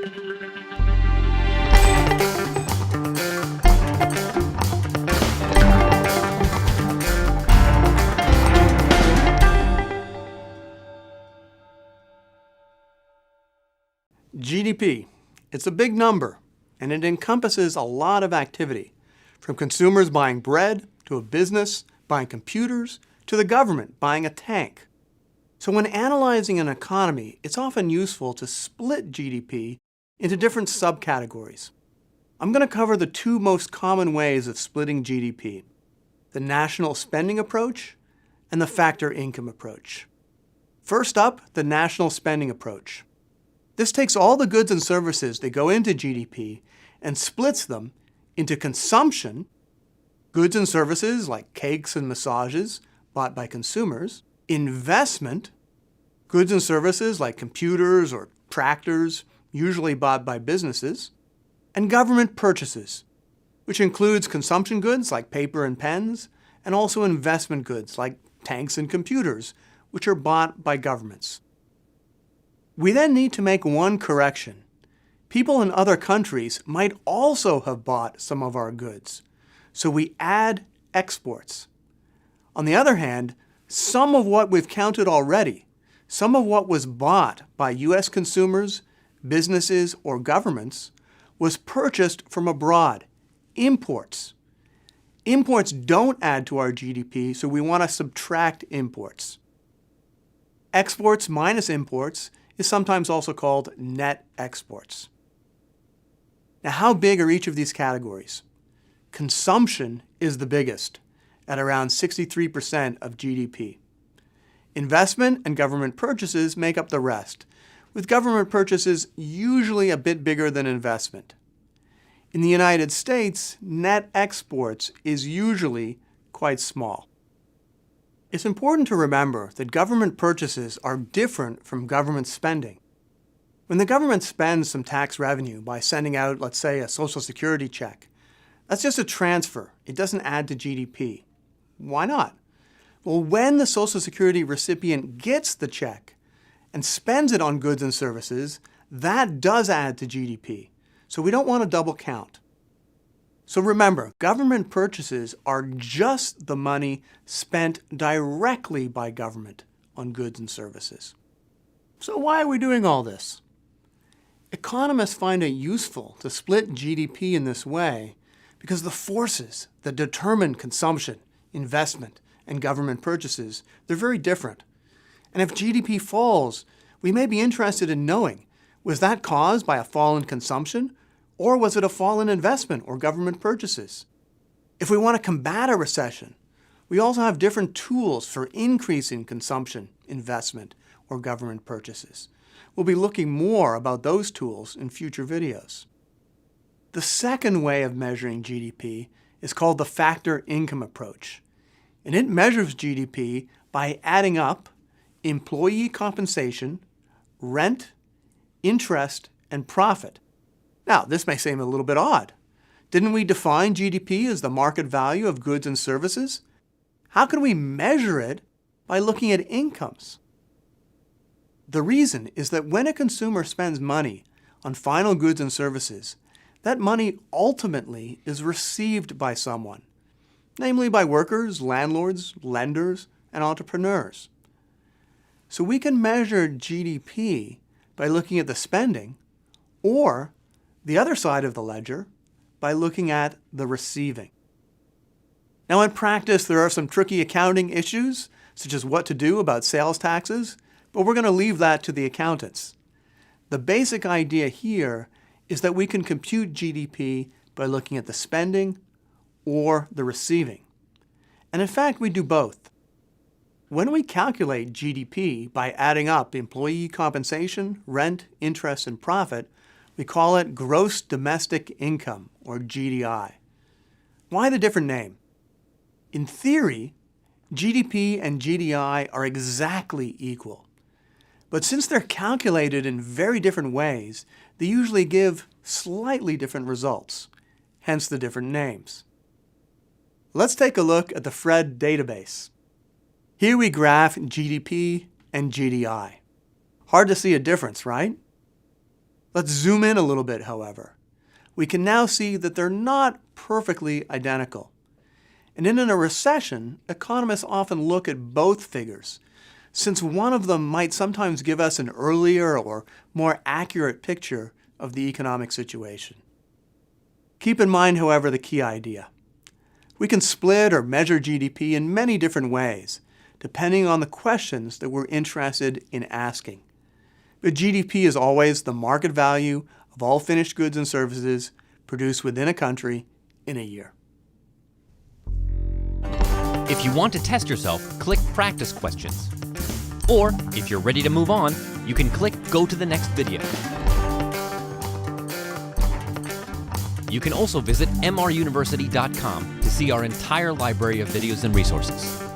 GDP. It's a big number, and it encompasses a lot of activity, from consumers buying bread, to a business buying computers, to the government buying a tank. So when analyzing an economy, it's often useful to split GDP into different subcategories. I'm going to cover the two most common ways of splitting GDP: the national spending approach and the factor income approach. First up, the national spending approach. This takes all the goods and services that go into GDP and splits them into consumption, goods and services like cakes and massages bought by consumers, investment, goods and services like computers or tractors usually bought by businesses, and government purchases, which includes consumption goods like paper and pens, and also investment goods like tanks and computers, which are bought by governments. We then need to make one correction. People in other countries might also have bought some of our goods, so we add exports. On the other hand, some of what we've counted already, some of what was bought by U.S. consumers, businesses, or governments, was purchased from abroad, imports. Imports don't add to our GDP, so we want to subtract imports. Exports minus imports is sometimes also called net exports. Now, how big are each of these categories? Consumption is the biggest, at around 63% of GDP. Investment and government purchases make up the rest, with government purchases usually a bit bigger than investment. In the United States, net exports is usually quite small. It's important to remember that government purchases are different from government spending. When the government spends some tax revenue by sending out, let's say, a Social Security check, that's just a transfer. It doesn't add to GDP. Why not? Well, when the Social Security recipient gets the check and spends it on goods and services, that does add to GDP. So we don't want to double count. So remember, government purchases are just the money spent directly by government on goods and services. So why are we doing all this? Economists find it useful to split GDP in this way because the forces that determine consumption, investment, and government purchases, they're very different. And if GDP falls, we may be interested in knowing, was that caused by a fall in consumption? Or was it a fall in investment or government purchases? If we want to combat a recession, we also have different tools for increasing consumption, investment, or government purchases. We'll be looking more about those tools in future videos. The second way of measuring GDP is called the factor income approach. And it measures GDP by adding up employee compensation, rent, interest, and profit. Now, this may seem a little bit odd. Didn't we define GDP as the market value of goods and services? How can we measure it by looking at incomes? The reason is that when a consumer spends money on final goods and services, that money ultimately is received by someone, namely by workers, landlords, lenders, and entrepreneurs. So we can measure GDP by looking at the spending, or the other side of the ledger, by looking at the receiving. Now in practice, there are some tricky accounting issues, such as what to do about sales taxes, but we're going to leave that to the accountants. The basic idea here is that we can compute GDP by looking at the spending or the receiving. And in fact, we do both. When we calculate GDP by adding up employee compensation, rent, interest, and profit, we call it gross domestic income, or GDI. Why the different name? In theory, GDP and GDI are exactly equal. But since they're calculated in very different ways, they usually give slightly different results, hence the different names. Let's take a look at the Fred database. Here we graph GDP and GDI. Hard to see a difference, right? Let's zoom in a little bit, however. We can now see that they're not perfectly identical. And in a recession, economists often look at both figures, since one of them might sometimes give us an earlier or more accurate picture of the economic situation. Keep in mind, however, the key idea. We can split or measure GDP in many different ways, depending on the questions that we're interested in asking. But GDP is always the market value of all finished goods and services produced within a country in a year. If you want to test yourself, click Practice Questions. Or, if you're ready to move on, you can click Go to the next video. You can also visit mruniversity.com to see our entire library of videos and resources.